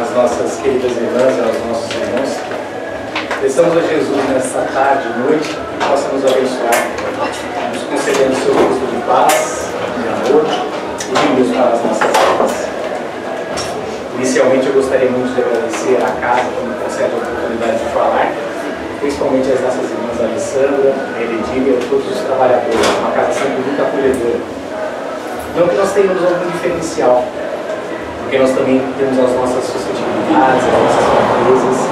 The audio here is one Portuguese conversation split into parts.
As nossas queridas irmãs, aos nossos irmãos, peçamos a Jesus nesta tarde e noite que possa nos abençoar, nos concedendo o seu rosto de paz, de amor e de luz para as nossas vidas. Inicialmente eu gostaria muito de agradecer à casa que me concede a oportunidade de falar, principalmente às nossas irmãs Alessandra, Heredília e todos os trabalhadores, uma casa sempre muito acolhedora. Não que nós tenhamos algum diferencial, porque nós também temos as nossas suscetibilidades, as nossas fraquezas,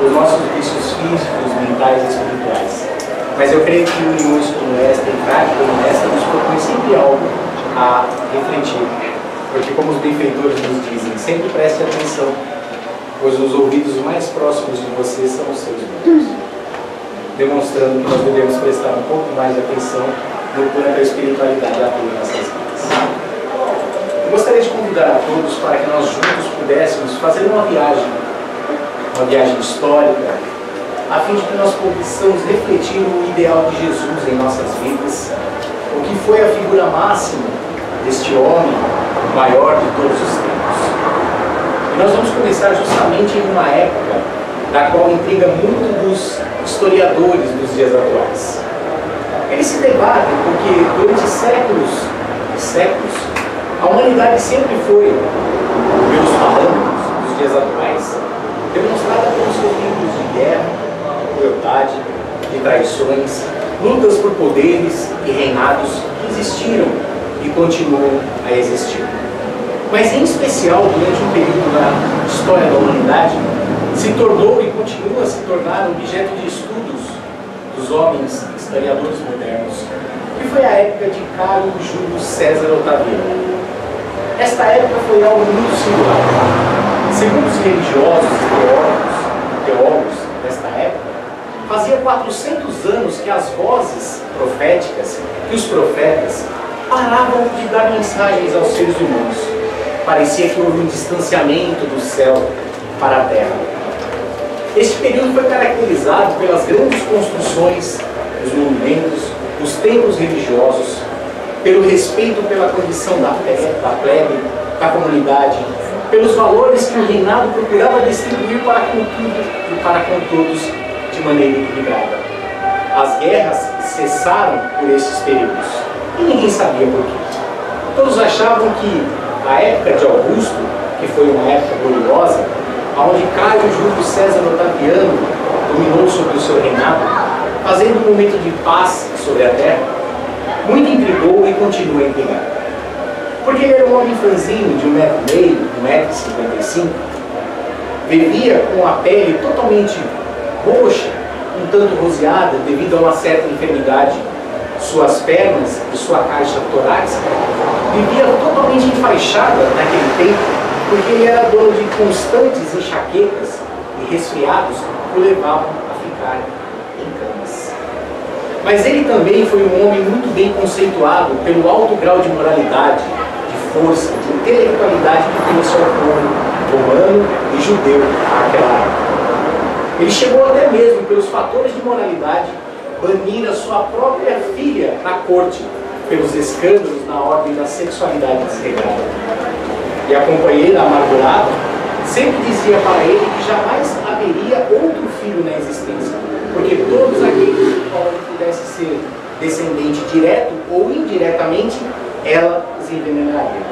os nossos vícios físicos, mentais e espirituais. Mas eu creio que uniões como esta, em prática como esta, nos propõe sempre algo a refletir. Porque como os benfeitores nos dizem, sempre preste atenção, pois os ouvidos mais próximos de você são os seus irmãos. Demonstrando que nós devemos prestar um pouco mais de atenção no quanto a espiritualidade atua em nossas vidas. Eu gostaria de convidar a todos para que nós juntos pudéssemos fazer uma viagem histórica, a fim de que nós possamos refletir o ideal de Jesus em nossas vidas, o que foi a figura máxima deste homem, o maior de todos os tempos. E nós vamos começar justamente em uma época da qual intriga muito dos historiadores dos dias atuais. Eles se debatem porque durante séculos e séculos a humanidade sempre foi, pelos parâmetros dos dias atuais, demonstrada pelos seus tempos de guerra, crueldade, de traições, lutas por poderes e reinados que existiram e continuam a existir. Mas em especial, durante um período da história da humanidade, se tornou e continua a se tornar objeto de estudos dos homens historiadores modernos, que foi a época de Caio Júlio César Otaviano. Esta época foi algo muito singular. Segundo os religiosos e teólogos desta época, fazia 400 anos que as vozes proféticas, que os profetas, paravam de dar mensagens aos seres humanos. Parecia que houve um distanciamento do céu para a terra. Este período foi caracterizado pelas grandes construções, os monumentos, os templos religiosos, pelo respeito pela condição da plebe, da comunidade, pelos valores que o reinado procurava distribuir para com tudo e para com todos de maneira equilibrada. As guerras cessaram por esses períodos e ninguém sabia por quê. Todos achavam que a época de Augusto, que foi uma época gloriosa, onde Caio Júlio César Otaviano dominou sobre o seu reinado, fazendo um momento de paz sobre a terra, muito intrigou e continua a intrigar. Porque ele era um homem franzino de 1,5 m, 1,55 m, vivia com a pele totalmente roxa, um tanto roseada devido a uma certa enfermidade, suas pernas e sua caixa torácica, vivia totalmente enfaixada naquele tempo, porque ele era dono de constantes enxaquecas e resfriados que o levavam a ficar em camas. Mas ele também foi um homem muito bem conceituado pelo alto grau de moralidade, de força, de intelectualidade que trouxe ao povo romano e judeu àquela época. Ele chegou até mesmo, pelos fatores de moralidade, banir a sua própria filha na corte, pelos escândalos na ordem da sexualidade desregrada. E a companheira amargurada sempre dizia para ele que jamais haveria outro filho na existência, porque todos aqueles que pudesse ser descendente direto ou indiretamente, ela os envenenaria.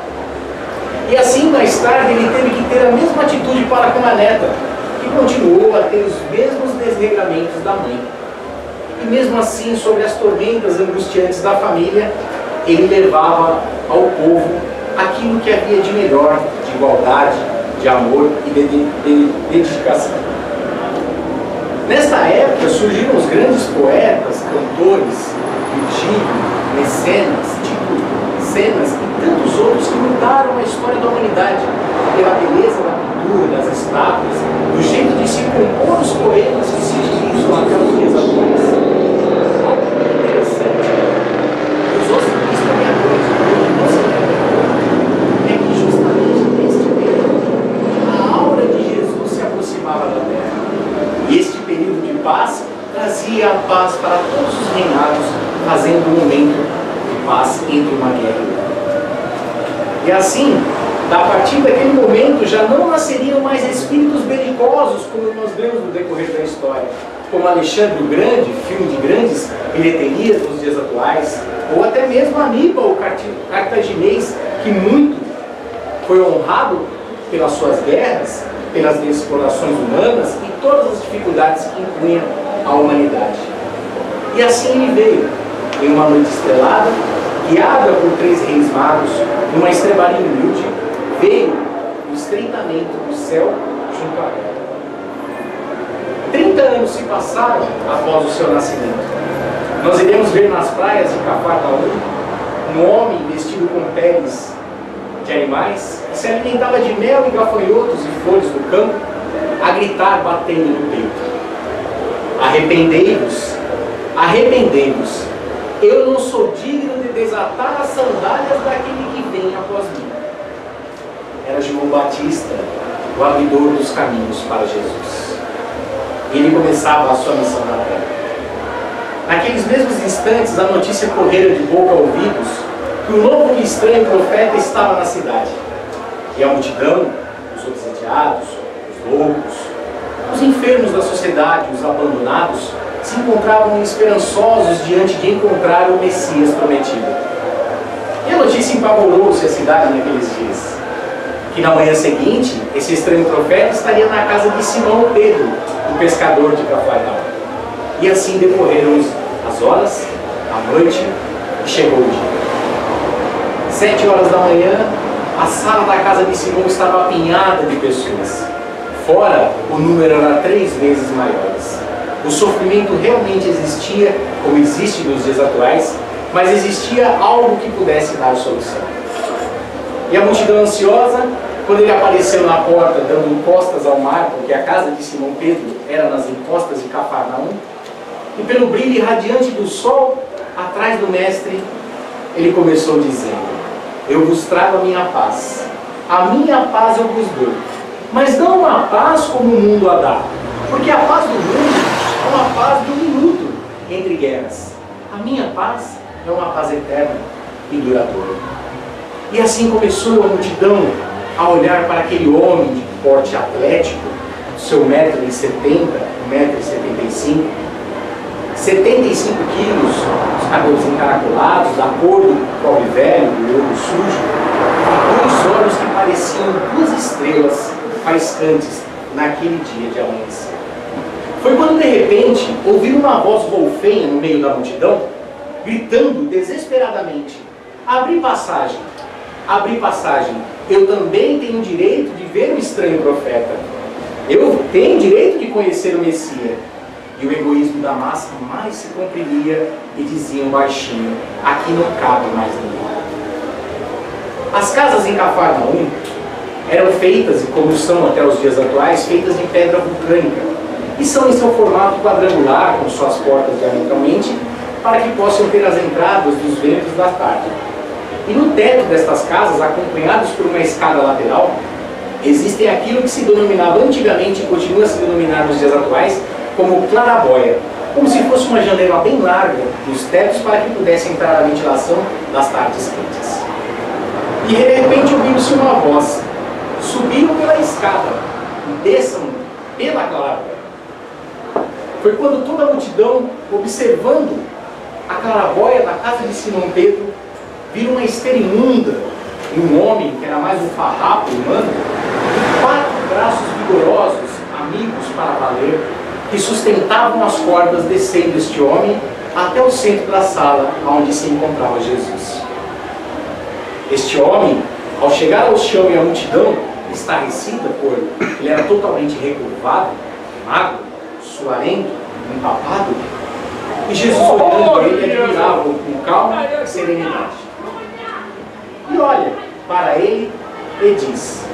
E assim, mais tarde, ele teve que ter a mesma atitude para com a neta, que continuou a ter os mesmos desregramentos da mãe. E mesmo assim, sobre as tormentas angustiantes da família, ele levava ao povo aquilo que havia de melhor, de igualdade, de amor e de dedicação. Nesta época surgiram os grandes poetas, cantores, Virgílio, Mecenas, Tito, Cenas e tantos outros que mudaram a história da humanidade pela beleza da pintura, das estátuas, do jeito de se compor os poemas que se utilizam até os dias atuais. Algo muito interessante que os historiadores é que justamente neste período a aura de Jesus se aproximava da terra. E este período de paz trazia a paz para todos os reinados, fazendo um momento de paz entre uma guerra e outra. E assim, A partir daquele momento já não nasceriam mais espíritos belicosos, como nós vemos no decorrer da história, como Alexandre o Grande, filme de grandes bilheterias nos dias atuais, ou até mesmo Aníbal, o cartaginês, que muito foi honrado pelas suas guerras, pelas explorações humanas e todas as dificuldades que impunham a humanidade. E assim ele veio, em uma noite estrelada, guiada por 3 reis magos, numa estrebaria humilde, veio no estreitamento do céu junto à terra. 30 anos se passaram após o seu nascimento. Nós iremos ver nas praias de Cafarnaum um homem vestido com peles de animais, que se alimentava de mel e gafanhotos e flores do campo, a gritar batendo no peito: arrependei-vos, arrependei-vos, eu não sou digno de desatar as sandálias daquele que vem após mim. Era João Batista, o abridor dos caminhos para Jesus. E ele começava a sua missão na terra. Naqueles mesmos instantes, a notícia correra de boca a ouvidos que o novo e estranho profeta estava na cidade. E a multidão, os obsidiados, os loucos, os enfermos da sociedade, os abandonados, se encontravam esperançosos diante de encontrar o Messias prometido. E a notícia empavorou-se a cidade naqueles dias, que na manhã seguinte, esse estranho profeta estaria na casa de Simão Pedro, o pescador de Cafarnaum. E assim decorreram as horas, a noite, e chegou o dia. 7 horas da manhã, a sala da casa de Simão estava apinhada de pessoas. Fora, o número era 3 vezes maiores. O sofrimento realmente existia, como existe nos dias atuais, mas existia algo que pudesse dar solução. E a multidão ansiosa, quando ele apareceu na porta, dando costas ao mar, porque a casa de Simão Pedro era nas encostas de Cafarnaum, e pelo brilho irradiante do sol, atrás do mestre, ele começou dizendo: eu vos trago a minha paz eu vos dou, mas não uma paz como o mundo a dá, porque a paz do mundo é uma paz de um minuto entre guerras. A minha paz é uma paz eterna e duradoura. E assim começou a multidão a olhar para aquele homem de porte atlético, seu 1,70 m, 1,75 m, 75 quilos, os cabelos encaracolados, da cor do pobre velho, do olho sujo, e 2 olhos que pareciam 2 estrelas faiscantes naquele dia de amanhecer. Foi quando de repente ouviram uma voz golfenha no meio da multidão, gritando desesperadamente: abri passagem, eu também tenho direito de ver o estranho profeta, eu tenho direito de conhecer o Messias. E o egoísmo da massa mais se comprimia e diziam baixinho: aqui não cabe mais ninguém. As casas em Cafarnaum eram feitas, e como são até os dias atuais, feitas de pedra vulcânica, e são em seu formato quadrangular, com suas portas diametralmente, para que possam ter as entradas dos ventos da tarde. E no teto destas casas, acompanhados por uma escada lateral, existem aquilo que se denominava antigamente e continua a se denominar nos dias atuais como clarabóia, como se fosse uma janela bem larga nos tetos para que pudesse entrar a ventilação das tardes quentes. E de repente ouviu-se uma voz: subiram pela escada e desçam pela clarabóia. Foi quando toda a multidão, observando a clarabóia da casa de Simão Pedro, viram uma esteira imunda e um homem que era mais um farrapo humano, e 4 braços vigorosos, amigos para valer, que sustentavam as cordas descendo este homem até o centro da sala onde se encontrava Jesus. Este homem, ao chegar ao chão e a multidão estarrecida, por ele era totalmente recurvado, magro, suarento, empapado, e Jesus olhando para ele admirava-o com calma e serenidade. E olha para ele e diz: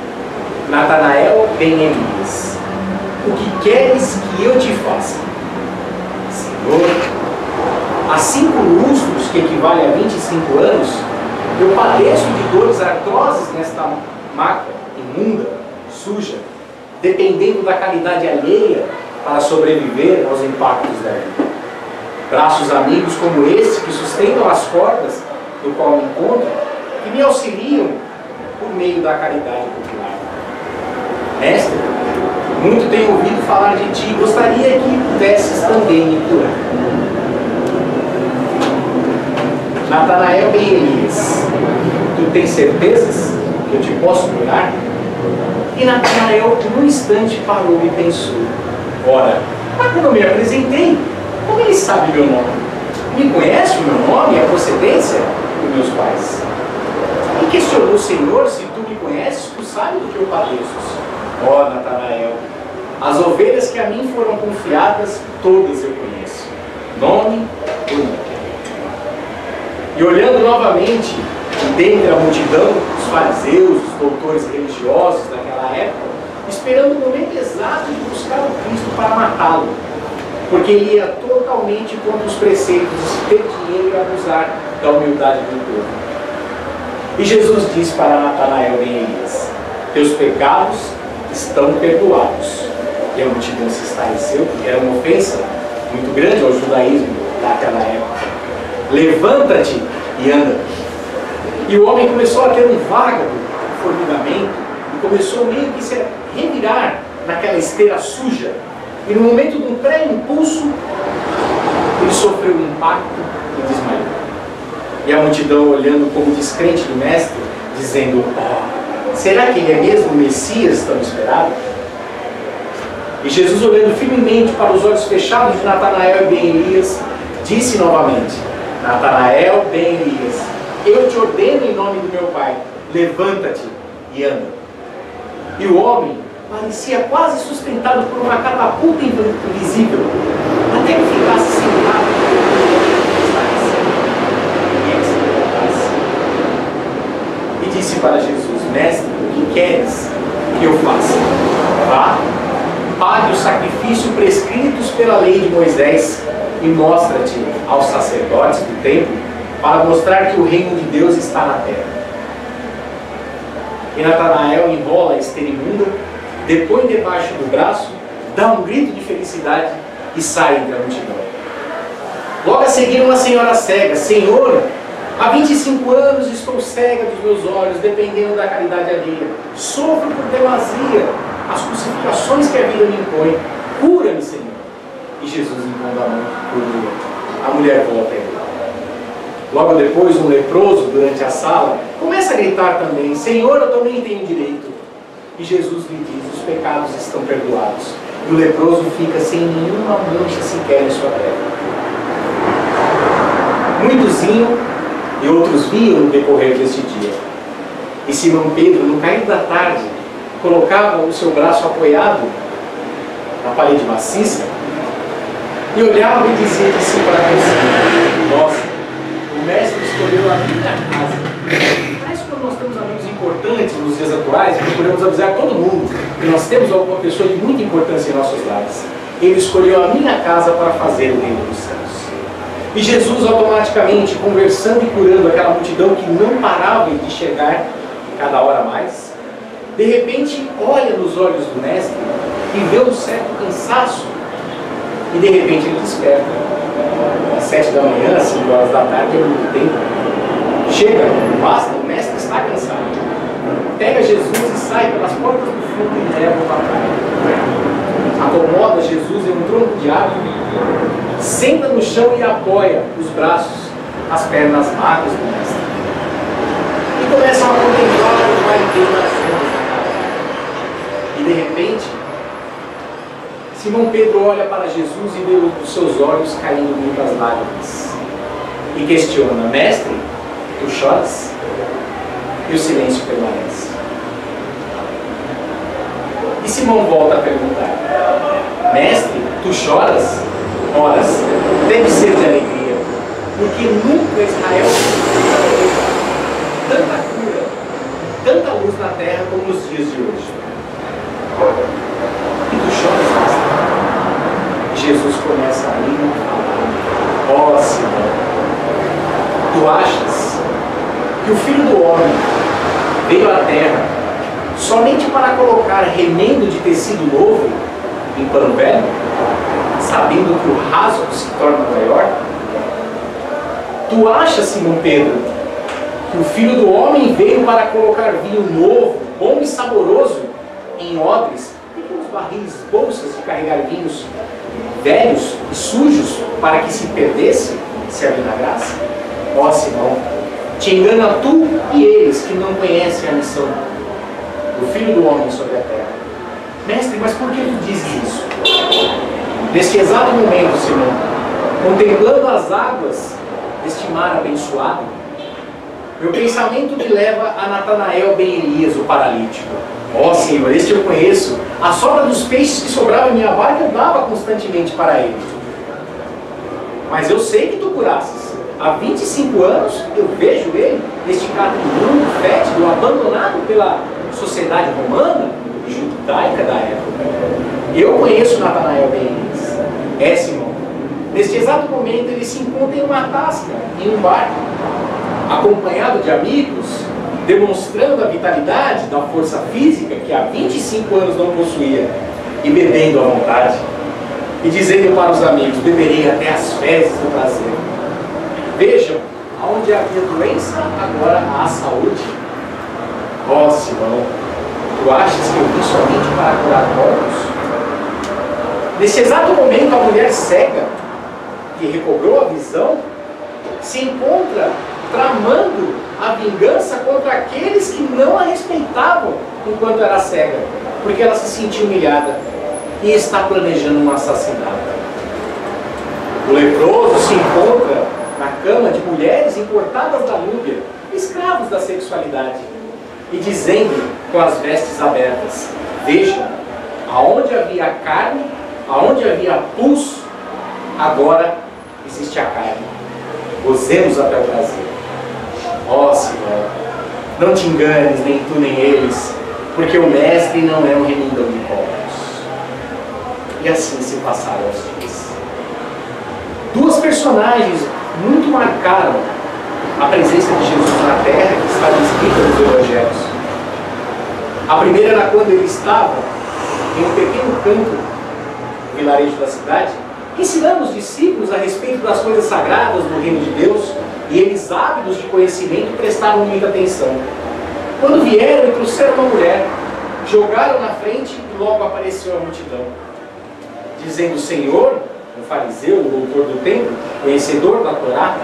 Natanael ben Elias, o que queres que eu te faça? Senhor, há 5 lustros, que equivale a 25 anos, eu padeço de dores atrozes nesta maca imunda, suja, dependendo da caridade alheia para sobreviver aos impactos da vida. Braços amigos como este, que sustentam as cordas no qual me encontro, que me auxiliam por meio da caridade popular. Mestre, muito tenho ouvido falar de ti, gostaria que pudesses também me curar. Natanael ben Elias, tu tens certezas que eu te posso curar? E Natanael, por um instante, parou e pensou: ora, eu não me apresentei, como ele sabe meu nome? Me conhece o meu nome e a procedência dos meus pais? E questionou o Senhor: se tu me conheces, tu sabes do que eu padeço. Ó Natanael, as ovelhas que a mim foram confiadas, todas eu conheço, nome por nome. E olhando novamente, dentre a multidão, os fariseus, os doutores religiosos daquela época, esperando o momento exato de buscar o Cristo para matá-lo, porque ele ia totalmente contra os preceitos de ter dinheiro e abusar da humildade do povo. E Jesus disse para Natanael ben Elias: teus pecados estão perdoados. E a multidão se estarreceu, porque era uma ofensa muito grande ao judaísmo daquela época. Levanta-te e anda. E o homem começou a ter um vago formigamento e começou meio que se revirar naquela esteira suja. E no momento de um pré-impulso, ele sofreu um impacto e desmaiou. E a multidão olhando como descrente do mestre, dizendo: oh, será que ele é mesmo o Messias tão esperado? E Jesus, olhando firmemente para os olhos fechados de Natanael ben Elias, disse novamente: Natanael ben Elias, eu te ordeno em nome do meu Pai, levanta-te e anda. E o homem parecia quase sustentado por uma catapulta invisível, até que ficasse sentado e disse para Jesus: mestre, o que queres que eu faça? Vá, pague os sacrifícios prescritos pela lei de Moisés e mostra-te aos sacerdotes do templo para mostrar que o reino de Deus está na terra. E Natanael enrola a esteira imunda, depõe debaixo do braço, dá um grito de felicidade e sai entre a multidão. Logo a seguir, uma senhora cega: Senhor, há 25 anos estou cega dos meus olhos, dependendo da caridade alheia. Sofro por demasia as crucificações que a vida me impõe. Cura-me, Senhor. E Jesus, impondo a mão, curou. A mulher volta a ele. Logo depois, um leproso, durante a sala, começa a gritar também: Senhor, eu também tenho direito. E Jesus lhe diz: os pecados estão perdoados. E o leproso fica sem nenhuma mancha sequer em sua pele. Muitos iam e outros viam no decorrer deste dia. E Simão Pedro, no cair da tarde, colocava o seu braço apoiado na parede maciça e olhava e dizia de si para si: nossa, o mestre escolheu a minha casa. Mas quando nós temos amigos importantes nos dias atuais, procuramos avisar todo mundo que nós temos alguma pessoa de muita importância em nossos lares. Ele escolheu a minha casa para fazer o reino dos céus. E Jesus, automaticamente, conversando e curando aquela multidão que não parava de chegar cada hora mais, de repente olha nos olhos do mestre e vê um certo cansaço, e de repente ele desperta. Às 7 da manhã, às 5 horas da tarde, é muito tempo. Chega, basta, o mestre está cansado. Pega Jesus e sai pelas portas do fundo e leva para a praia. Acomoda Jesus em um tronco de árvore, senta no chão e apoia os braços, as pernas magras do mestre. E começam a contemplar o Pai Deus nas sombras da casa. E de repente, Simão Pedro olha para Jesus e vê os seus olhos caindo muitas lágrimas. E questiona: mestre, tu choras? E o silêncio permanece. E Simão volta a perguntar: mestre, tu choras? Ora, deve ser de alegria, porque nunca Israel viu tanta cura, tanta luz na terra como nos dias de hoje. E tu choras, mestre? E Jesus começa a rir e falar: ó Simão, tu achas que o Filho do Homem veio à terra somente para colocar remendo de tecido novo em pano velho, sabendo que o rasgo se torna maior? Tu achas, Simão Pedro, que o Filho do Homem veio para colocar vinho novo, bom e saboroso, em odres, pequenos barris, bolsas de carregar vinhos velhos e sujos, para que se perdesse, se avinagrasse? Ó Simão, te engana tu e eles que não conhecem a missão do Filho do Homem sobre a terra. Mestre, mas por que tu dizes isso? Neste exato momento, Simão, contemplando as águas deste mar abençoado, meu pensamento me leva a Natanael ben Elias, o paralítico. Ó Senhor, este eu conheço. A sobra dos peixes que sobravam em minha barca eu dava constantemente para ele. Mas eu sei que tu curasses. Há 25 anos eu vejo ele, neste catre imundo, fétido, abandonado pela sociedade romana e judaica da época. Eu conheço Natanael ben Elias. É, Simão. Neste exato momento ele se encontra em uma tasca, em um barco, acompanhado de amigos, demonstrando a vitalidade da força física que há 25 anos não possuía, e bebendo à vontade, e dizendo para os amigos: beberei até as fezes do prazer. Vejam, onde havia doença, agora há saúde. Ó Simão, tu achas que eu vim somente para curar mortos? Nesse exato momento, a mulher cega, que recobrou a visão, se encontra tramando a vingança contra aqueles que não a respeitavam enquanto era cega, porque ela se sentiu humilhada e está planejando um assassinato. O leproso se encontra na cama de mulheres importadas da Núbia, escravos da sexualidade, e dizendo com as vestes abertas: vejam, aonde havia carne, aonde havia pulso, agora existe a carne. Gozemos até o prazer. Ó Senhor, não te enganes, nem tu nem eles, porque o mestre não é um remendão de povos. E assim se passaram os dias. Duas personagens muito marcaram a presença de Jesus na terra, que está descrita nos Evangelhos. A primeira era quando ele estava em um pequeno campo, no vilarejo da cidade, ensinando os discípulos a respeito das coisas sagradas do reino de Deus, e eles, ávidos de conhecimento, prestaram muita atenção. Quando vieram e trouxeram uma mulher, jogaram na frente e logo apareceu a multidão, dizendo: Senhor, um fariseu, o doutor do templo, conhecedor da Torá,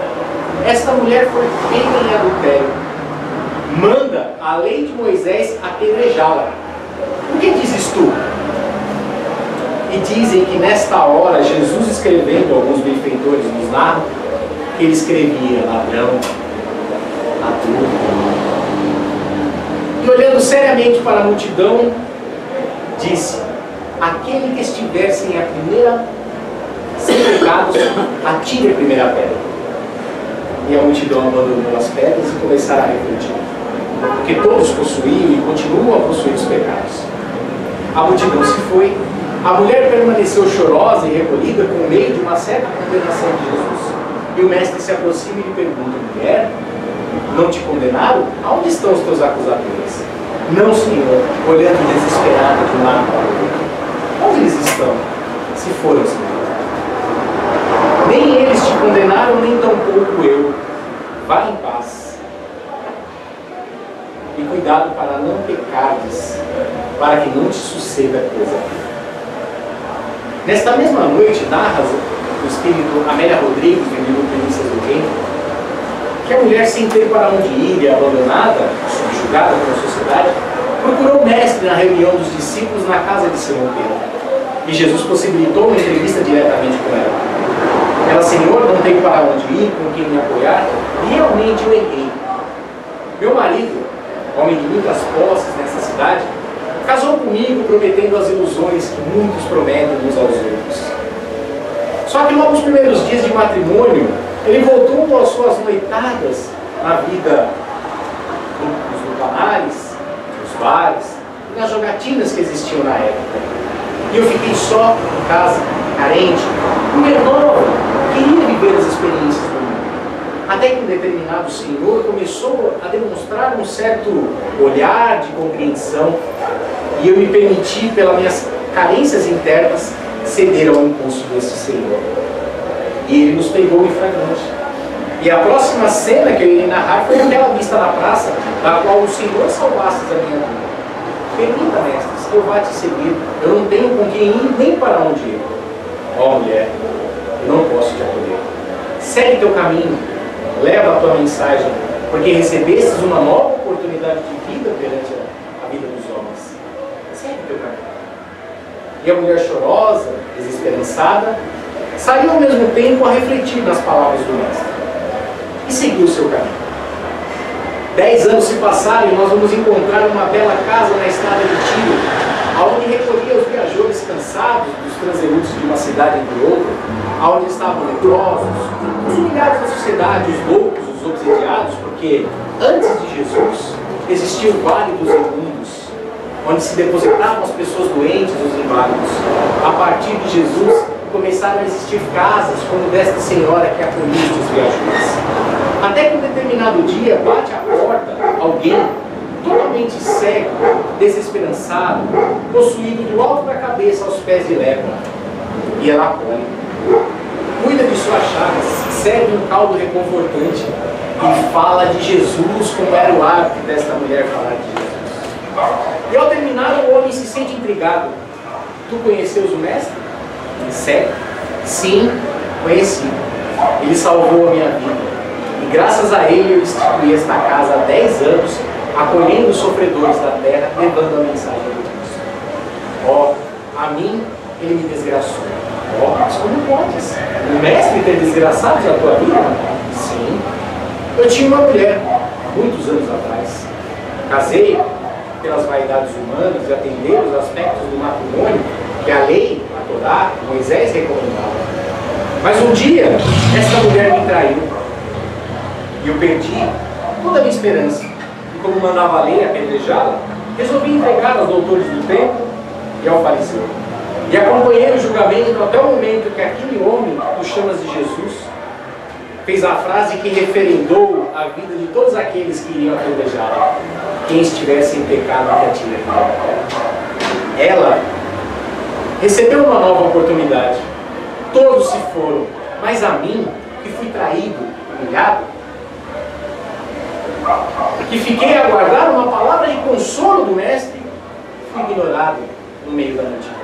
esta mulher foi pega em adultério. Manda a lei de Moisés apedrejá-la. O que dizes tu? E dizem que nesta hora, Jesus escrevendo, alguns benfeitores nos narram, que ele escrevia ladrão, adulto. E olhando seriamente para a multidão, disse: aquele que estiver sem pecados, atire a primeira pedra. E a multidão abandonou as pedras e começaram a refletir, porque todos possuíam e continuam a possuir os pecados. A multidão se foi. A mulher permaneceu chorosa e recolhida com medo de uma certa condenação de Jesus. E o mestre se aproxima e lhe pergunta: mulher, não te condenaram? Aonde estão os teus acusadores? Não, Senhor, olhando desesperada de um lado para o outro. Onde eles estão? Se foram, Senhor. Nem eles te condenaram, nem tampouco eu. Vá em paz. E cuidado para não pecares, para que não te suceda coisa. Nesta mesma noite, narra o espírito Amélia Rodrigues, do livro Primícias do Reino, que a mulher, sem ter para onde ir e abandonada, subjugada pela sociedade, procurou o mestre na reunião dos discípulos na casa de Simão Pedro. E Jesus possibilitou uma entrevista diretamente com ela. Ela: Senhor, não tenho para onde ir, com quem me apoiar, realmente eu errei. Meu marido, homem de muitas posses nessa cidade, casou comigo prometendo as ilusões que muitos prometem uns aos outros. Só que logo nos primeiros dias de matrimônio, ele voltou com as suas noitadas na vida nos lupanares, nos bares e nas jogatinas que existiam na época. E eu fiquei só em casa, carente, mulher nova, queria viver as experiências do mundo. Até que um determinado senhor começou a demonstrar um certo olhar de compreensão, e eu me permiti, pelas minhas carências internas, ceder ao impulso desse senhor. E ele nos pegou em flagrante. E a próxima cena que eu irei narrar foi aquela vista na praça, da qual o Senhor salvasse a minha vida. Permita, mestres, que eu vá te seguir. Eu não tenho com quem ir, nem para onde ir. Ó mulher, eu não posso te acolher. Segue teu caminho, leva a tua mensagem, porque recebestes uma nova oportunidade de vida perante a vida dos homens. Segue teu caminho. E a mulher chorosa, desesperançada, saiu ao mesmo tempo a refletir nas palavras do mestre. E seguiu o seu caminho. 10 anos se passaram e nós vamos encontrar uma bela casa na estrada de Tiro, aonde recolhia os viajantes cansados dos transeuntes de uma cidade entre outra, aonde estavam leprosos, os humilhados da sociedade, os loucos, os obsidiados, porque antes de Jesus existia o vale dos imundos, onde se depositavam as pessoas doentes, os inválidos. A partir de Jesus começaram a existir casas como desta senhora que acolhia os viajantes. Até que um determinado dia bate à porta alguém totalmente cego, desesperançado, possuído do alto da cabeça aos pés de lepra. E ela acolhe. Cuida de suas chagas, serve um caldo reconfortante e fala de Jesus como era o hábito desta mulher falar de Jesus. E ao terminar, o homem se sente intrigado. Tu conheceus o mestre? Cego? Sim, conheci. Ele salvou a minha vida. E graças a ele eu instituí esta casa há 10 anos, acolhendo os sofredores da terra, levando a mensagem de Cristo. Ó, a mim ele me desgraçou. Ó, mas como podes? O mestre ter desgraçado a tua vida? Sim. Eu tinha uma mulher, muitos anos atrás. Casei pelas vaidades humanas e atender os aspectos do matrimônio que a lei, a Torá, Moisés recomendava. Mas um dia, essa mulher me traiu. E eu perdi toda a minha esperança. E como mandava a lei apedrejá-la, resolvi entregar aos doutores do templo e ao fariseu. E acompanhei o julgamento até o momento que aquele homem, que tu chamas de Jesus, fez a frase que referendou a vida de todos aqueles que iriam apedrejá-la. Quem estivesse em pecado, que atire a pedra. Ela recebeu uma nova oportunidade. Todos se foram, mas a mim, que fui traído, humilhado, que fiquei a aguardar uma palavra de consolo do mestre, fui ignorado no meio da multidão.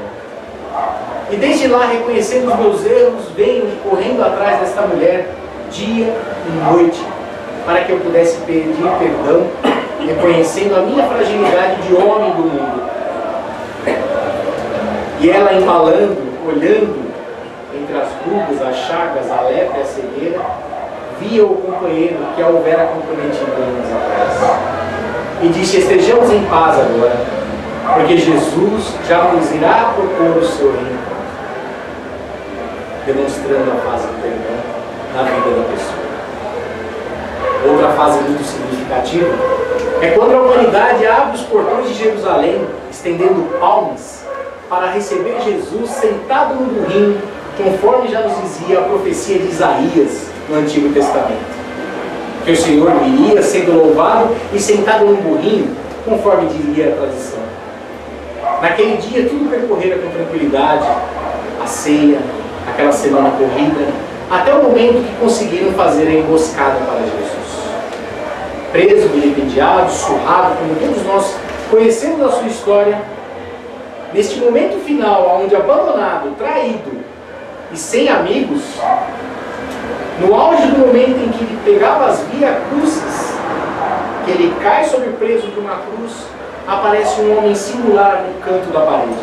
E desde lá, reconhecendo os meus erros, venho correndo atrás desta mulher, dia e noite, para que eu pudesse pedir perdão, reconhecendo a minha fragilidade de homem do mundo. E ela embalando, olhando entre as rugas, as chagas, a lepra e a cegueira, via o companheiro que a houvera comprometido anos atrás. E disse: estejamos em paz agora, porque Jesus já nos irá propor o seu reino, demonstrando a fase do perdão na vida da pessoa. Outra fase muito significativa é quando a humanidade abre os portões de Jerusalém, estendendo palmas, para receber Jesus sentado no burrinho, conforme já nos dizia a profecia de Isaías no Antigo Testamento. Que o Senhor viria sendo louvado e sentado no burrinho, conforme dizia a tradição. Naquele dia tudo percorrera com tranquilidade, a ceia, aquela semana corrida, até o momento que conseguiram fazer a emboscada para Jesus. Preso, vilipendiado, surrado, como todos nós conhecemos a sua história, neste momento final, onde abandonado, traído e sem amigos, no auge do momento em que ele pegava as via-crucis, que ele cai sobre o preso de uma cruz, aparece um homem singular no canto da parede,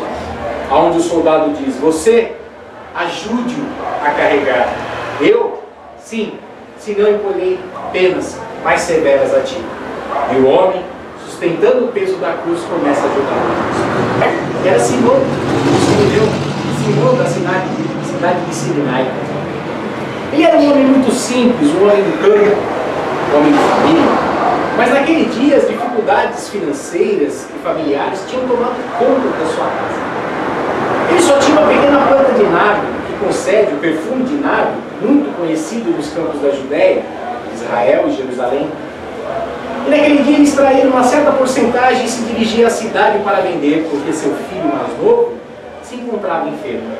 onde o soldado diz: você ajude-o a carregar. Eu? Sim, senão eu colhei penas mais severas a ti. E o homem, sustentando o peso da cruz, começa a ajudar. E era Simão, Simão da cidade de Cirenaica. Ele era um homem muito simples, um homem do campo, um homem de família. Mas naquele dia as dificuldades financeiras e familiares tinham tomado conta da sua casa. Ele só tinha uma pequena planta de nardo, que concede o perfume de nardo, muito conhecido nos campos da Judéia, Israel e Jerusalém. E naquele dia eles extraíram uma certa porcentagem e se dirigiam à cidade para vender, porque seu filho mais novo se encontrava enfermo.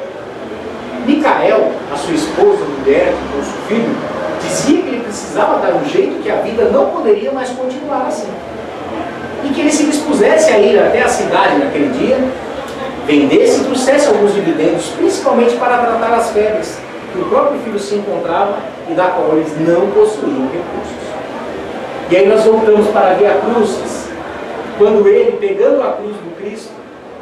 Micael, a sua esposa, mulher com seu filho, dizia que ele precisava dar um jeito, que a vida não poderia mais continuar assim. E que ele se dispusesse a ir até a cidade naquele dia, vendesse e trouxesse alguns dividendos, principalmente para tratar as febres que o próprio filho se encontrava e da qual eles não possuíam recursos. E aí nós voltamos para ver a cruz, quando ele, pegando a cruz do Cristo,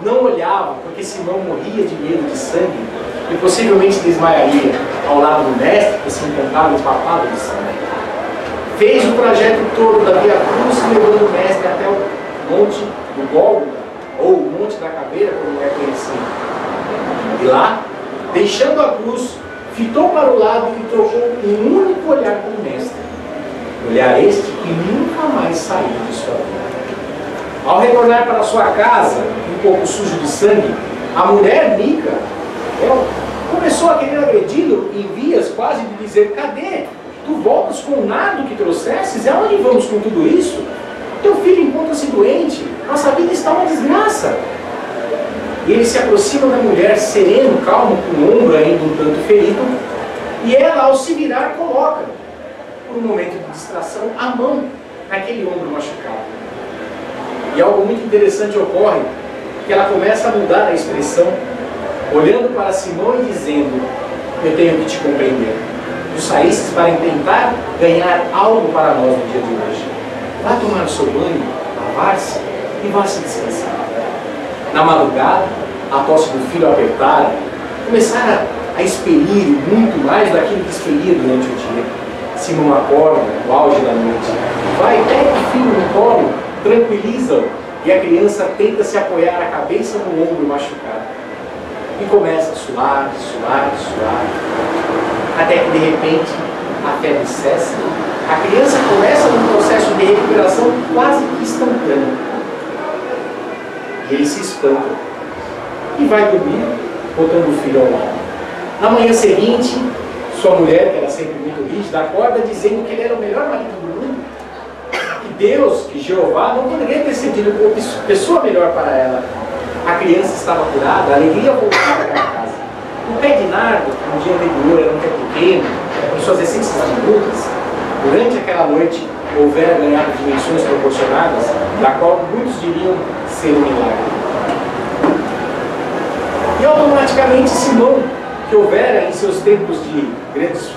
não olhava, porque Simão morria de medo de sangue e possivelmente desmaiaria ao lado do mestre, que se encontrava empapado de sangue. Fez o trajeto todo da Via Cruz, levando o mestre até o Monte do Gólgota, ou o Monte da Caveira, como é conhecido. E lá, deixando a cruz, fitou para o lado e trocou um único olhar com o mestre. Olhar este que nunca mais saiu de sua vida. Ao retornar para sua casa, um pouco sujo de sangue, a mulher Mica, ela começou a querer agredi-lo em vias quase de dizer: cadê? Tu voltas com nada que trouxesses? E aonde vamos com tudo isso? Teu filho encontra-se doente, nossa vida está uma desgraça. E ele se aproxima da mulher, sereno, calmo, com o ombro ainda um tanto ferido, e ela, ao se virar, coloca, por um momento de distração, a mão naquele ombro machucado. E algo muito interessante ocorre, que ela começa a mudar a expressão, olhando para Simão e dizendo: eu tenho que te compreender. Tu saístes para tentar ganhar algo para nós no dia de hoje. Vá tomar o seu banho, lavar-se e vá se descansar. Na madrugada, a tosse do filho apertada, começara a expelir muito mais daquilo que expelia durante o dia. Simão acorda no auge da noite, vai, pega o filho no colo, tranquiliza-o, e a criança tenta se apoiar a cabeça no ombro machucado. E começa a suar, suar, suar, até que de repente a febre cessa. A criança começa num processo de recuperação quase que instantâneo. E ele se espanta e vai dormir, botando o filho ao lado. Na manhã seguinte, sua mulher, que era sempre muito rígida, acorda dizendo que ele era o melhor marido do mundo, que Deus, que Jeová, não poderia ter cedido pessoa melhor para ela. A criança estava curada, a alegria voltava para casa. O pé de nardo, que no dia anterior era um pé pequeno, com suas essências diminutas, durante aquela noite houvera ganhado dimensões proporcionadas, da qual muitos diriam ser um milagre. E automaticamente Simão, que houvera em seus tempos de grandes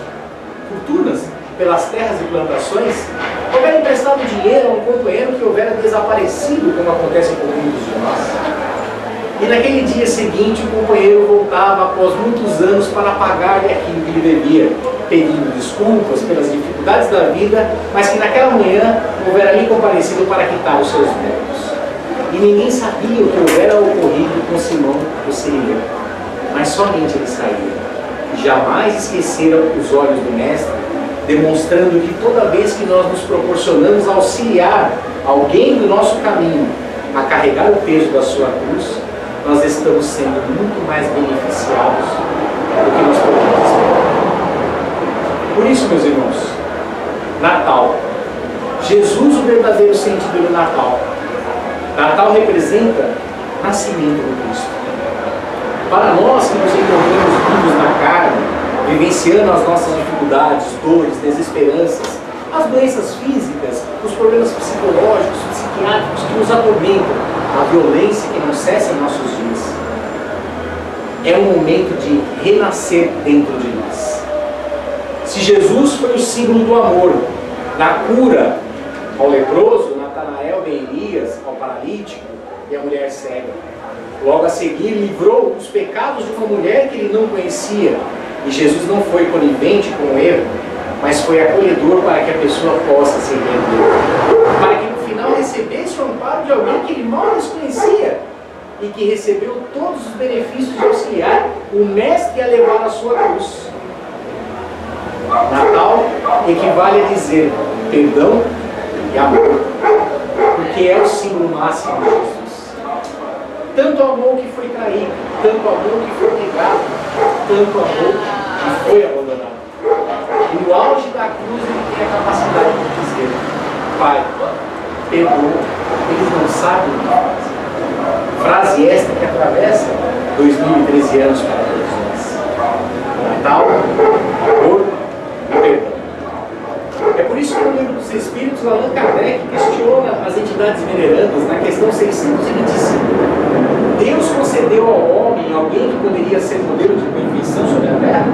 fortunas pelas terras e plantações, houvera emprestado dinheiro a um companheiro que houvera desaparecido, como acontece com muitos de nós. E naquele dia seguinte, o companheiro voltava após muitos anos para pagar-lhe aquilo que lhe devia, pedindo desculpas pelas dificuldades da vida, mas que naquela manhã houvera ali comparecido para quitar os seus débitos. E ninguém sabia o que houvera ocorrido com Simão, o sirineu, mas somente ele sabia. Jamais esqueceram os olhos do Mestre, demonstrando que toda vez que nós nos proporcionamos auxiliar alguém do nosso caminho a carregar o peso da sua cruz, nós estamos sendo muito mais beneficiados do que nós podemos esperar. Por isso, meus irmãos, Natal, Jesus, o verdadeiro sentido do Natal. Natal representa nascimento do Cristo. Para nós que nos encontramos vivos na carne, vivenciando as nossas dificuldades, dores, desesperanças, as doenças físicas, os problemas psicológicos, psiquiátricos que nos atormentam, a violência que não cessa em nossos dias, é um momento de renascer dentro de nós. Se Jesus foi o símbolo do amor, na cura ao leproso, Natanael e Elias, ao paralítico e à mulher cega, logo a seguir livrou os pecados de uma mulher que ele não conhecia, e Jesus não foi conivente com o erro, mas foi acolhedor para que a pessoa possa se render, para que no final recebesse o amparo de alguém que ele mal desconhecia e que recebeu todos os benefícios de auxiliar o Mestre a levar a sua cruz. Natal equivale a dizer perdão e amor, porque é o símbolo máximo de Jesus. Tanto amor que foi traído, tanto amor que foi negado, tanto amor que foi abandonado. E no auge da cruz ele tem a capacidade de dizer: Pai, perdoa, eles não sabem o que fazem. Frase esta que atravessa 2013 anos para todos nós. Natal, amor e perdão. isso que no Livro dos Espíritos, Allan Kardec questiona as entidades venerandas na questão 625. Deus concedeu ao homem alguém que poderia ser modelo de perfeição sobre a Terra?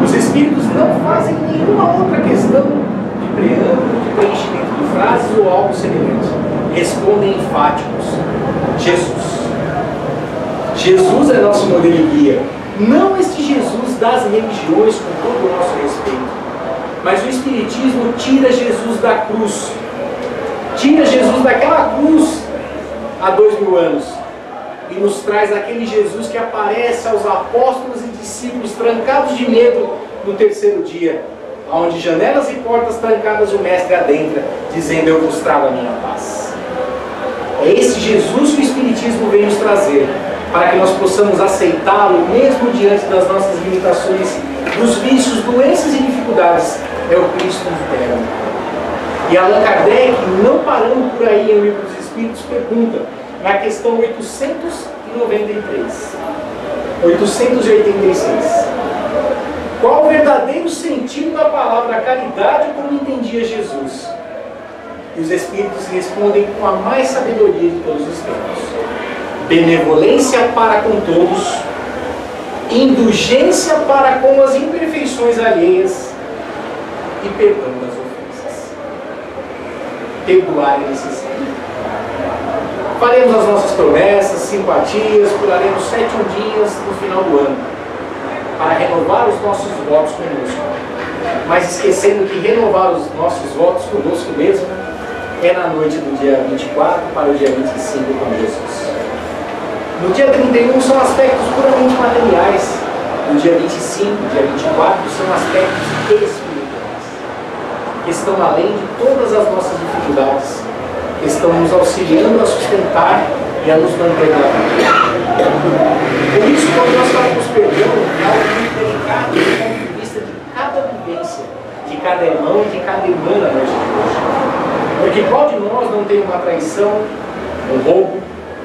Os Espíritos não fazem nenhuma outra questão de preâmbulo, de preenchimento de frases ou algo semelhante. Respondem enfáticos: Jesus. Jesus é nosso modelo e guia. Não este Jesus das religiões, com todo o nosso respeito, mas o Espiritismo tira Jesus da cruz. Tira Jesus daquela cruz há 2000 anos e nos traz aquele Jesus que aparece aos apóstolos e discípulos trancados de medo no terceiro dia, onde janelas e portas trancadas o Mestre adentra, dizendo: eu vos trago a minha paz. É esse Jesus que o Espiritismo vem nos trazer, para que nós possamos aceitá-lo mesmo diante das nossas limitações, dos vícios, doenças e dificuldades. É o Cristo interno. E Allan Kardec, não parando por aí em Livro dos Espíritos, pergunta, na questão 896, qual o verdadeiro sentido da palavra caridade como entendia Jesus? E os Espíritos respondem com a mais sabedoria de todos os tempos: benevolência para com todos, indulgência para com as imperfeições alheias e perdão das ofensas. Perdoar é necessário. Faremos as nossas promessas, simpatias, pularemos 7 ondinhas no final do ano, para renovar os nossos votos conosco. Mas esquecendo que renovar os nossos votos conosco mesmo é na noite do dia 24 para o dia 25 com Jesus. No dia 31 são aspectos puramente materiais. No dia 25, dia 24 são aspectos espirituais, que estão além de todas as nossas dificuldades, que estão nos auxiliando a sustentar e a nos manter na vida. Por isso, quando nós falamos perdão, é algo muito delicado do ponto de vista de cada vivência, de cada irmão e de cada irmã na noite de hoje. Porque qual de nós não tem uma traição, um roubo,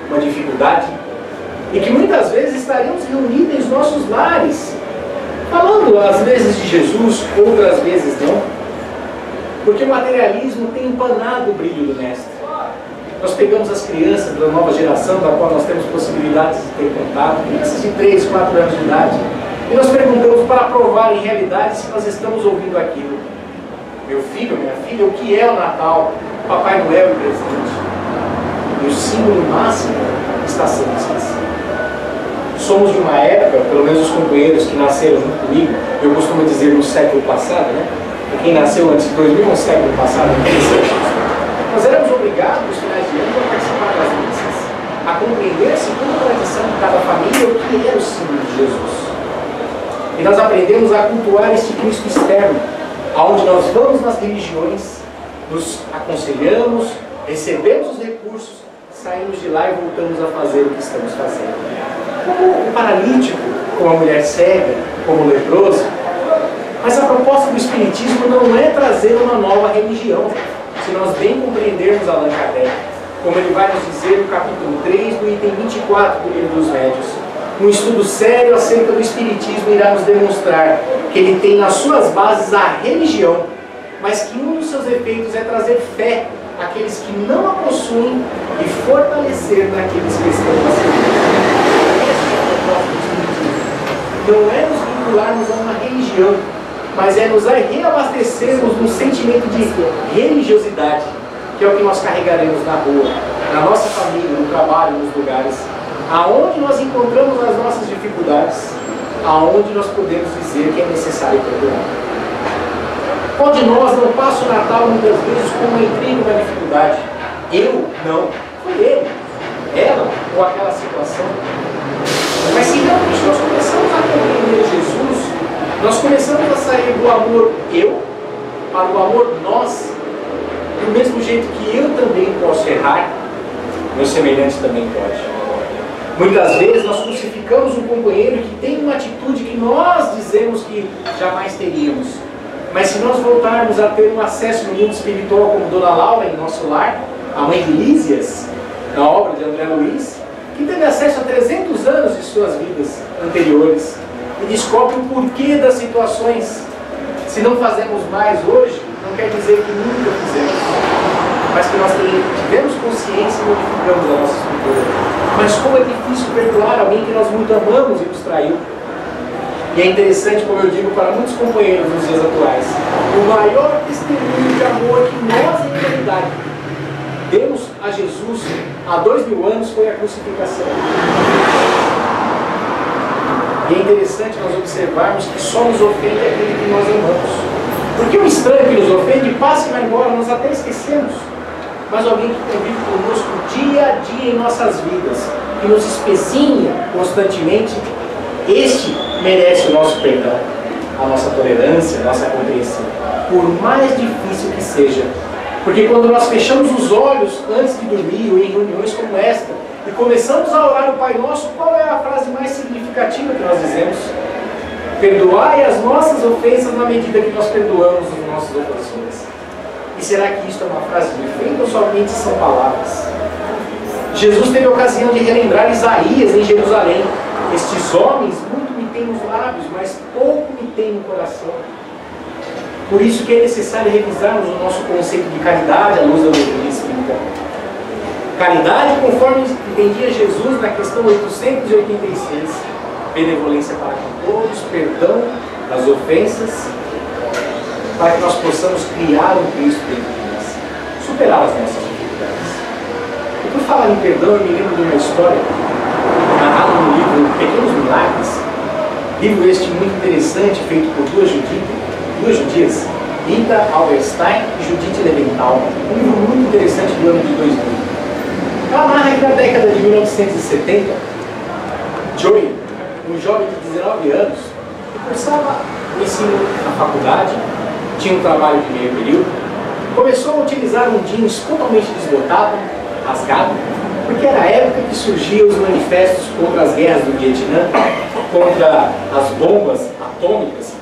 uma dificuldade, e que muitas vezes estaríamos reunidos em nossos lares, falando às vezes de Jesus, outras vezes não, porque o materialismo tem empanado o brilho do Mestre. Nós pegamos as crianças da nova geração, da qual nós temos possibilidades de ter contato, crianças de 3, 4 anos de idade, e nós perguntamos para provar em realidade se nós estamos ouvindo aquilo. Meu filho, minha filha, o que é o Natal, Papai Noel e presente? E o símbolo máximo está sendo esquecido. Somos de uma época, pelo menos os companheiros que nasceram junto comigo, eu costumo dizer no século passado, né? Quem nasceu antes de 2000, no século passado, nós éramos obrigados, nos finais de ano, a participar das missas, a compreender, segundo a tradição de cada família, o que era o símbolo de Jesus. E nós aprendemos a cultuar este Cristo externo, aonde nós vamos nas religiões, nos aconselhamos, recebemos os recursos, saímos de lá e voltamos a fazer o que estamos fazendo. Como o paralítico, como a mulher cega, como o leproso. Mas a proposta do Espiritismo não é trazer uma nova religião, se nós bem compreendermos Allan Kardec, como ele vai nos dizer no capítulo 3 do item 24 do Livro dos Médiuns. Um estudo sério acerca do Espiritismo irá nos demonstrar que ele tem nas suas bases a religião, mas que um dos seus efeitos é trazer fé àqueles que não a possuem e fortalecer naqueles que estão a servir. Essa é a proposta do Espiritismo. Não é nos vincularmos a uma religião, mas é nos reabastecermos no sentimento de religiosidade, que é o que nós carregaremos na rua, na nossa família, no trabalho, nos lugares, aonde nós encontramos as nossas dificuldades, aonde nós podemos dizer que é necessário perdoar. Qual de nós não passa o Natal muitas vezes com uma intriga, uma dificuldade? Eu? Não. Foi ele. Ela? Ou aquela situação? Mas se realmente nós começamos a compreender Jesus, nós começamos a sair do amor eu para o amor nós. Do mesmo jeito que eu também posso errar, meu semelhante também pode. Muitas vezes nós crucificamos um companheiro que tem uma atitude que nós dizemos que jamais teríamos. Mas se nós voltarmos a ter um acesso no mundo espiritual como Dona Laura em nosso lar, a mãe de Lísias, na obra de André Luiz, que teve acesso a 300 anos de suas vidas anteriores, e descobre o porquê das situações. Se não fazemos mais hoje, não quer dizer que nunca fizemos, mas que nós tivemos consciência e modificamos a nossa estrutura. Mas como é difícil perdoar alguém que nós muito amamos e nos traiu. E é interessante, como eu digo para muitos companheiros nos dias atuais, o maior testemunho de amor que nós, em realidade, demos a Jesus há 2000 anos foi a crucificação. E é interessante nós observarmos que só nos ofende aquele que nós amamos. Porque o estranho que nos ofende passa e vai embora, nós até esquecemos. Mas alguém que convive conosco dia a dia em nossas vidas, que nos espezinha constantemente, este merece o nosso perdão, a nossa tolerância, a nossa compreensão, por mais difícil que seja. Porque quando nós fechamos os olhos antes de dormir ou em reuniões como esta e começamos a orar o Pai Nosso, qual é a frase mais significativa que nós dizemos? Perdoai as nossas ofensas na medida que nós perdoamos os nossos ofensores. E será que isto é uma frase de efeito ou somente são palavras? Jesus teve a ocasião de relembrar Isaías em Jerusalém. Estes homens muito me têm nos lábios, mas pouco me têm no coração. Por isso que é necessário revisarmos o nosso conceito de caridade à luz da doutrina espírita. Caridade, conforme entendia Jesus na questão 886, benevolência para com todos, perdão das ofensas, para que nós possamos criar um Cristo dentro de nós, superar as nossas dificuldades. E por falar em perdão, eu me lembro de uma história narrada no livro Pequenos Milagres, livro este muito interessante, feito por duas judias, Rita Alberstein e Judith Leventhal, um livro muito interessante do ano de 2000. Ela narra que na década de 1970, Joey, um jovem de 19 anos, que cursava o ensino na faculdade, tinha um trabalho de meio período, começou a utilizar um jeans totalmente desbotado, rasgado, porque era a época que surgiam os manifestos contra as guerras do Vietnã, contra as bombas atômicas,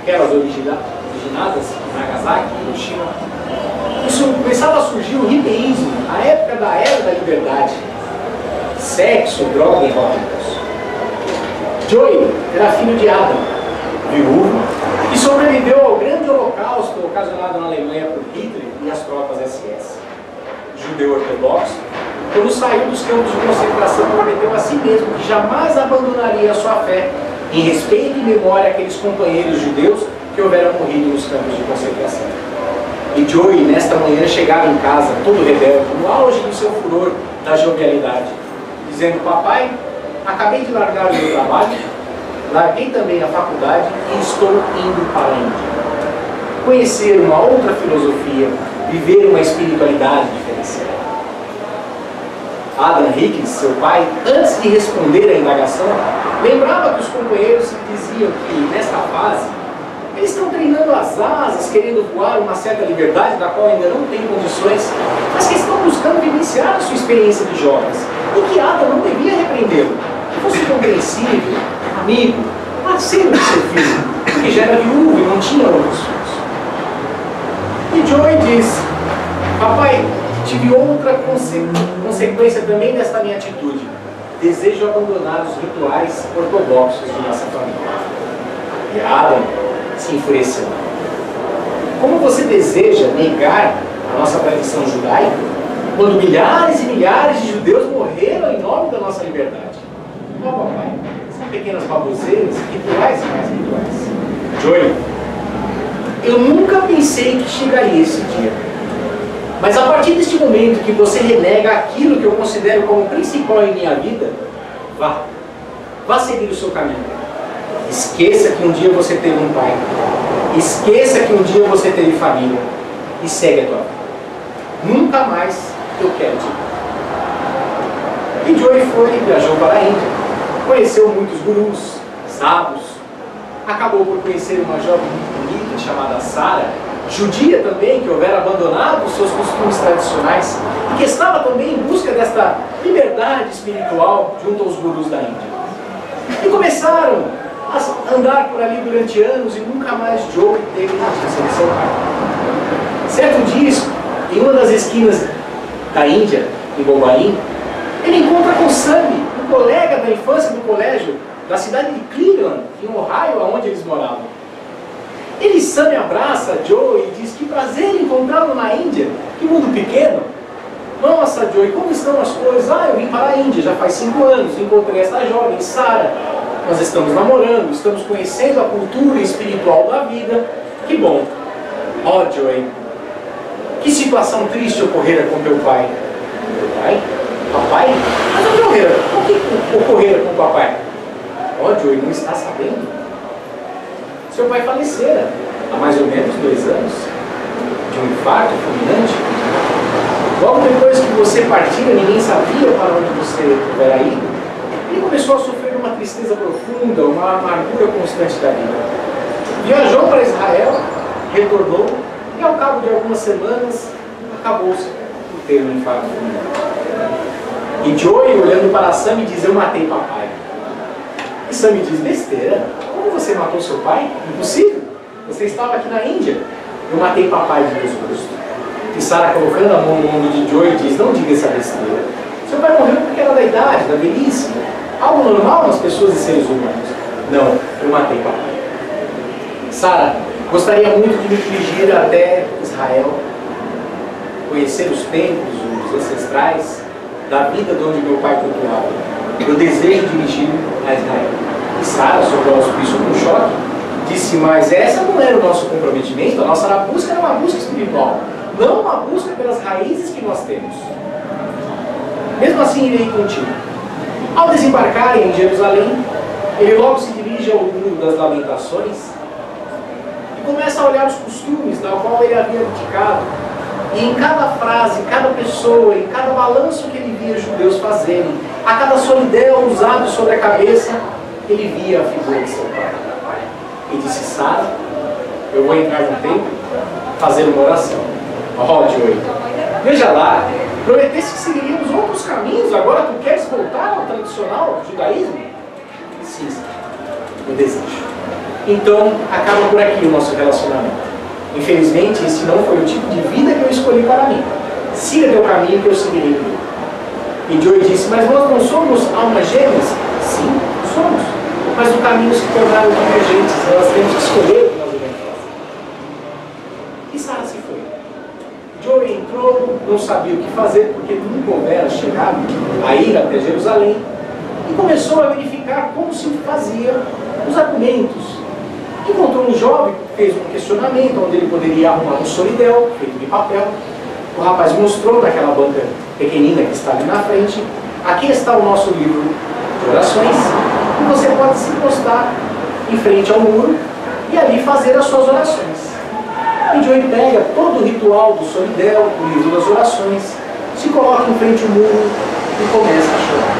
aquelas originadas em Nagasaki, Hiroshima. Isso começava a surgir o hippieísmo, a época da era da liberdade, sexo, droga e rótulos. Joey era filho de Adam, viúvo, e sobreviveu ao grande holocausto ocasionado na Alemanha por Hitler e as tropas SS. Judeu ortodoxo, quando saiu dos campos de concentração, prometeu a si mesmo que jamais abandonaria a sua fé, em respeito e memória àqueles companheiros judeus que houveram morrido nos campos de concentração. E Joey, nesta manhã, chegava em casa, todo rebelde, no auge do seu furor da jovialidade, dizendo: papai, acabei de largar o meu trabalho, larguei também a faculdade e estou indo para a Índia. Conhecer uma outra filosofia, viver uma espiritualidade diferenciada. Adam Hickens, seu pai, antes de responder à indagação, lembrava que os companheiros diziam que, nesta fase, eles estão treinando as asas, querendo voar uma certa liberdade da qual ainda não têm condições, mas que estão buscando vivenciar a sua experiência de jovens, e que Adam não devia repreendê-lo, que fosse compreensível, amigo, parceiro de seu filho, que já era viúvo e não tinha outros filhos. E Joey diz: papai, tive outra consequência também desta minha atitude. Desejo abandonar os rituais ortodoxos de nossa família. E Adam se enfureceu. Como você deseja negar a nossa tradição judaica, quando milhares e milhares de judeus morreram em nome da nossa liberdade? Ó, papai, são pequenas baboseiras, rituais e mais rituais. Joey, eu nunca pensei que chegaria esse dia. Mas a partir deste momento que você renega aquilo que eu considero como principal em minha vida, vá seguir o seu caminho. Esqueça que um dia você teve um pai. Esqueça que um dia você teve família. E segue a tua vida. Nunca mais eu quero te ver. E Joey viajou para a Índia. Conheceu muitos gurus, sábios. Acabou por conhecer uma jovem muito bonita chamada Sara, judia também, que houvera abandonado os seus costumes tradicionais e que estava também em busca desta liberdade espiritual junto aos gurus da Índia. E começaram a andar por ali durante anos e nunca mais Joey teve notícia de seu pai. Certo dia, em uma das esquinas da Índia, em Bombaim, ele encontra com Sammy, um colega da infância do colégio da cidade de Cleveland, em Ohio, onde eles moravam. Elisã me abraça Joey e diz: que prazer encontrá-lo na Índia, que mundo pequeno. Nossa, Joey, como estão as coisas? Eu vim para a Índia já faz 5 anos, encontrei esta jovem, Sara. Nós estamos namorando, estamos conhecendo a cultura espiritual da vida. Que bom. Joey, que situação triste ocorrera com teu pai. Meu pai? Papai? Mas o que ocorrera com o papai? Joey, não está sabendo? Seu pai falecera há mais ou menos 2 anos de um infarto fulminante. Logo depois que você partira, ninguém sabia para onde você tivera ido. Ele começou a sofrer uma tristeza profunda, uma amargura constante da vida. Viajou para Israel, retornou, e ao cabo de algumas semanas, acabou-se por ter um infarto fulminante. E Joey, olhando para Sam, me diz: eu matei papai. E Sam me diz: besteira, como você matou seu pai? Impossível, você estava aqui na Índia. Eu matei papai de desgosto. E Sara, colocando a mão no ombro de Joey, diz: não diga essa besteira. Seu pai morreu porque era da idade, da velhice. Algo normal nas pessoas e seres humanos. Não, eu matei papai. Sara, gostaria muito de me dirigir até Israel, conhecer os templos, os ancestrais da vida de onde meu pai cultuava. Eu desejo dirigir-me a Israel. E Sara, sob o auspício com choque, disse: mas essa não era o nosso comprometimento, a nossa busca era uma busca espiritual, não uma busca pelas raízes que nós temos. Mesmo assim, irei contigo. Ao desembarcarem em Jerusalém, ele logo se dirige ao Muro das Lamentações e começa a olhar os costumes da qual ele havia abdicado. E em cada frase, cada pessoa, em cada balanço que ele via judeus fazerem, a cada solidão usado sobre a cabeça, ele via a figura de seu pai. E disse: Sara, eu vou entrar no templo fazer uma oração. Joey, veja lá, prometeste que seguiríamos outros caminhos, agora tu queres voltar ao tradicional judaísmo? Sim, eu desejo. Então, acaba por aqui o nosso relacionamento. Infelizmente, esse não foi o tipo de vida que eu escolhi para mim. Siga teu caminho que eu seguirei o meu. E Joey disse: mas nós não somos almas gêmeas? Sim, somos. Mas no caminho se tornaram divergentes, nós temos que escolher o que nós devemos fazer. E Sara se foi. Joey entrou, não sabia o que fazer, porque nunca houvera chegado a ir até Jerusalém, e começou a verificar como se fazia os argumentos. Encontrou um jovem que fez um questionamento, onde ele poderia arrumar um solidel, feito de papel. O rapaz mostrou naquela banca pequenina que está ali na frente: aqui está o nosso livro de orações, e você pode se postar em frente ao muro e ali fazer as suas orações. E Joey pega todo o ritual do solidel, o livro das orações, se coloca em frente ao muro e começa a chorar.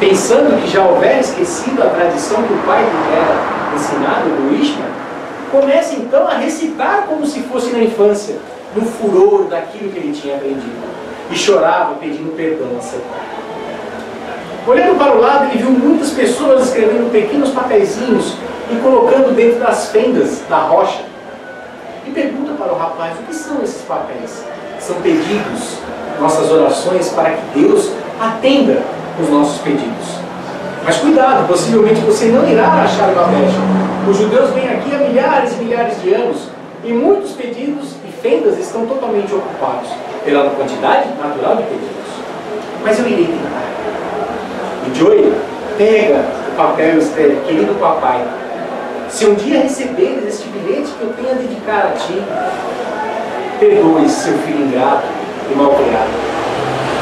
Pensando que já houvera esquecido a tradição que o pai lhe era ensinado do Ishmael, começa então a recitar como se fosse na infância, no furor daquilo que ele tinha aprendido, e chorava pedindo perdão a seu pai. Olhando para o lado, ele viu muitas pessoas escrevendo pequenos papeizinhos e colocando dentro das fendas da rocha. E pergunta para o rapaz: o que são esses papéis? São pedidos, nossas orações para que Deus atenda os nossos pedidos. Mas cuidado, possivelmente você não irá achar uma brecha. Os judeus vêm aqui há milhares e milhares de anos, e muitos pedidos e fendas estão totalmente ocupados pela quantidade natural de pedidos. Mas eu irei tentar. E Joey pega o papel e escreve: querido papai, se um dia receberes este bilhete que eu tenho a dedicar a ti, perdoe seu filho ingrato e mal criado.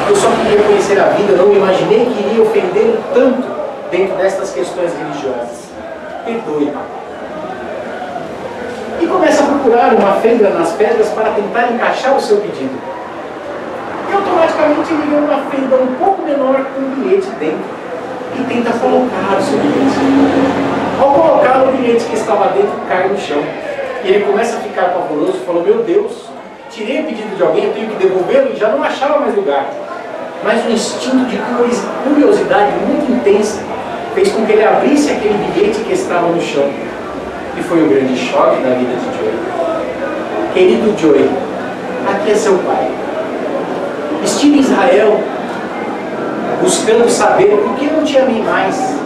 Eu só queria conhecer a vida, não imaginei que iria ofendê-lo tanto dentro destas questões religiosas. Perdoe, papai. E começa a procurar uma fenda nas pedras para tentar encaixar o seu pedido. E automaticamente ele vê uma fenda um pouco menor com um bilhete dentro e tenta colocar o seu bilhete. Ao colocar o bilhete que estava dentro, cai no chão. E ele começa a ficar pavoroso e falou: meu Deus, tirei o pedido de alguém, eu tenho que devolvê-lo, e já não achava mais lugar. Mas um instinto de curiosidade muito intensa fez com que ele abrisse aquele bilhete que estava no chão. E foi um grande choque na vida de Joey. Querido Joey, aqui é seu pai. Estive em Israel buscando saber por que não te amei mais.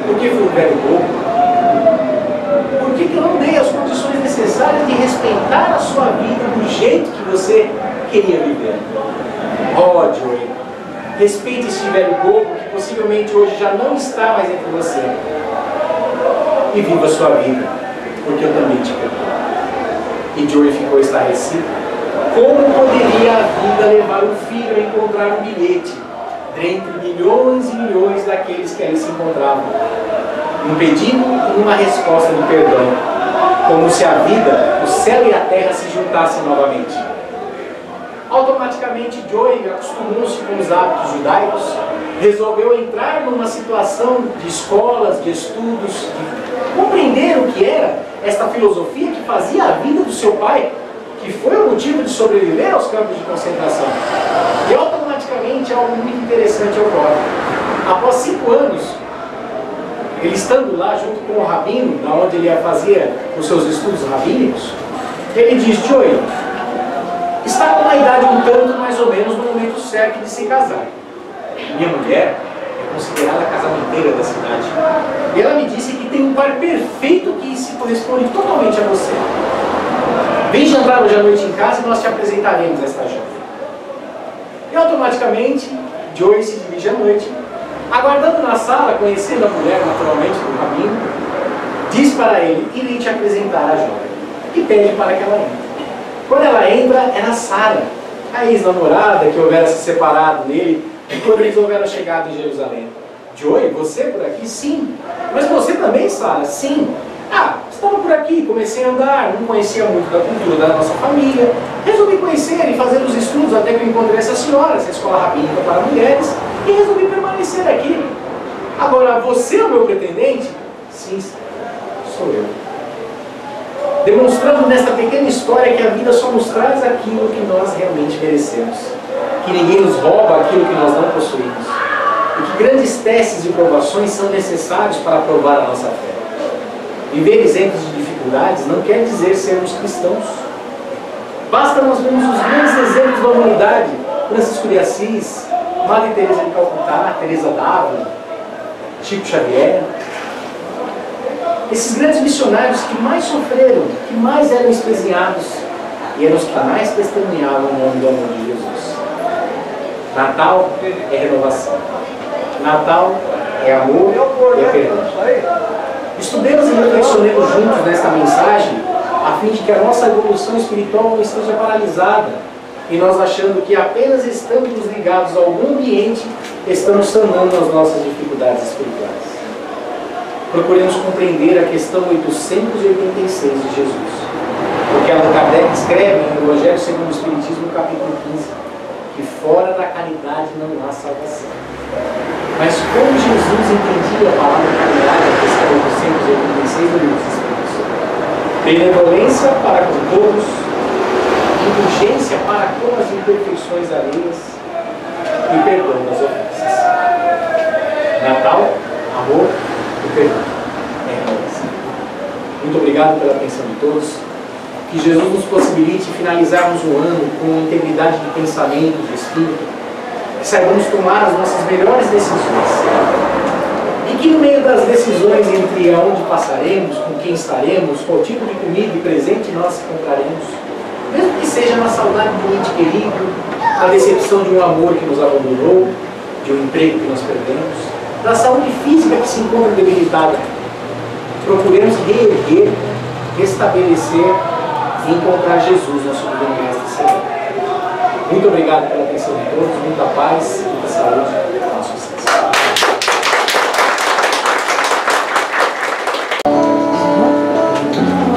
Por que fui um velho bobo? Por que eu não dei as condições necessárias de respeitar a sua vida do jeito que você queria viver. Oh, Joey, respeite esse velho bobo que possivelmente hoje já não está mais entre você. E viva a sua vida, porque eu também te perdoo. E Joey ficou estarrecido. Como poderia a vida levar o filho a encontrar um bilhete dentre milhões e milhões daqueles que ali se encontravam, um pedido e uma resposta de perdão, como se a vida, o céu e a terra se juntassem novamente? Automaticamente Joey acostumou-se com os hábitos judaicos, resolveu entrar numa situação de escolas, de estudos, de compreender o que era esta filosofia que fazia a vida do seu pai, que foi o motivo de sobreviver aos campos de concentração. E automaticamente algo muito interessante ocorre. Após 5 anos, ele estando lá junto com o rabino, da onde ele fazia os seus estudos rabínicos, ele diz: Joey, está numa idade um tanto mais ou menos no momento certo de se casar. Minha mulher é considerada a casamenteira da cidade. E ela me disse que tem um par perfeito que se corresponde totalmente a você. Vem jantar hoje à noite em casa e nós te apresentaremos esta jovem. E automaticamente, Joey se dirige à noite, aguardando na sala, conhecendo a mulher naturalmente do rabino, diz para ele: irei te apresentar a jovem. E pede para que ela entre. Quando ela entra, era Sara, a ex-namorada que houvera se separado dele quando eles houveram chegado em Jerusalém. Joey, você por aqui? Sim. Mas você também, Sara? Sim. Ah, estava por aqui, comecei a andar, não conhecia muito da cultura da nossa família, resolvi conhecer e fazer os estudos até que eu encontrei essa senhora, essa escola rabínica para mulheres, e resolvi permanecer aqui. Agora, você é o meu pretendente? Sim, sou eu. Demonstrando nesta pequena história que a vida só nos traz aquilo que nós realmente merecemos, que ninguém nos rouba aquilo que nós não possuímos, e que grandes testes e provações são necessários para provar a nossa fé. Viver isentos de dificuldades não quer dizer sermos cristãos. Basta nós vermos os grandes exemplos da humanidade: Francisco de Assis, Madre Teresa de Calcutá, Teresa d'Ávila, Chico Xavier. Esses grandes missionários que mais sofreram, que mais eram espezinhados, e eram os que mais testemunhavam o nome do amor de Jesus. Natal é renovação. Natal é amor e é perdão. Estudemos e reflexionemos juntos nesta mensagem, a fim de que a nossa evolução espiritual não esteja paralisada e nós achando que apenas estando ligados a algum ambiente estamos sanando as nossas dificuldades espirituais. Procuremos compreender a questão 886 de Jesus, porque Allan Kardec escreve no Evangelho segundo o Espiritismo, capítulo 15, que fora da caridade não há salvação. Mas como Jesus entendia a palavra caridade, a questão 886 do Livro dos Espíritos: benevolência para com todos, indulgência para com as imperfeições alheias e perdão das ofensas. Natal, amor e perdão. É renovação. Muito obrigado pela atenção de todos. Que Jesus nos possibilite finalizarmos o ano com integridade de pensamento, de espírito, que saibamos tomar as nossas melhores decisões. E que no meio das decisões entre aonde passaremos, com quem estaremos, qual tipo de comida e presente nós compraremos, mesmo que seja na saudade de um ente querido, a decepção de um amor que nos abandonou, de um emprego que nós perdemos, da saúde física que se encontra debilitada, procuremos reerguer, restabelecer e encontrar Jesus, nosso Divino Mestre Senhor. Muito obrigado pela atenção de todos, muita paz, muita saúde, muito sucesso.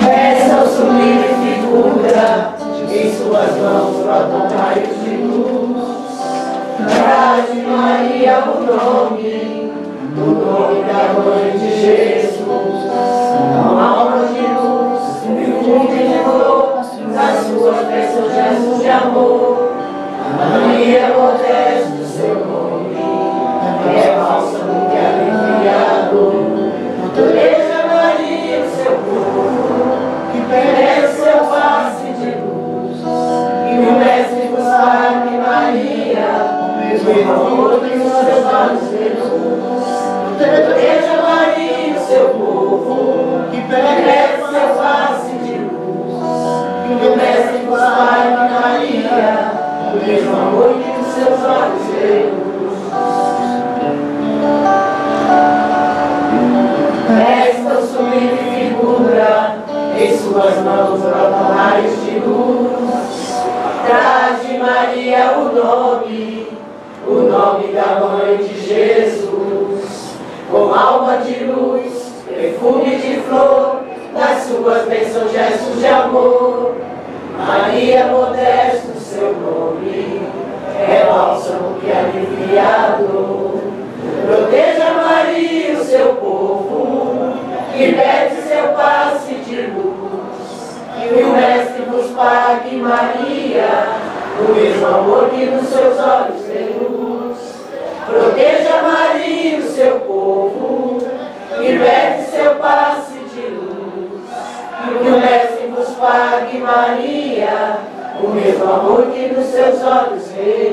Essa sublime figura, em suas mãos brotam raios de luz. Traz de Maria o nome, do nome da Mãe de Jesus. Alma de luz, iluminou nas suas bênçãos gestos de amor. Maria modesta do seu nome, é bálsamo que aliviado. Natureza Maria, o seu povo, que merece seu passe de luz. E o Mestre vos sabe, Maria, o amor que nos seus olhos reluz. Natureza Maria, o seu povo, que merece seu o mesmo amor que nos seus olhos veio. Esta sublime figura, em suas mãos brotam raios de luz. Traz de Maria o nome da Mãe de Jesus. Com alma de luz, perfume de flor, das suas bênçãos gestos de amor. Maria modesto, seu nome, é bálsamo que alivia a dor. Proteja Maria o seu povo, que pede seu passe de luz. Que o Mestre vos pague, Maria, o mesmo amor que nos seus olhos tem luz. Proteja Maria o seu povo, que pede seu passe de luz. Que o Mestre vos pague, Maria, o mesmo amor que nos seus olhos vê.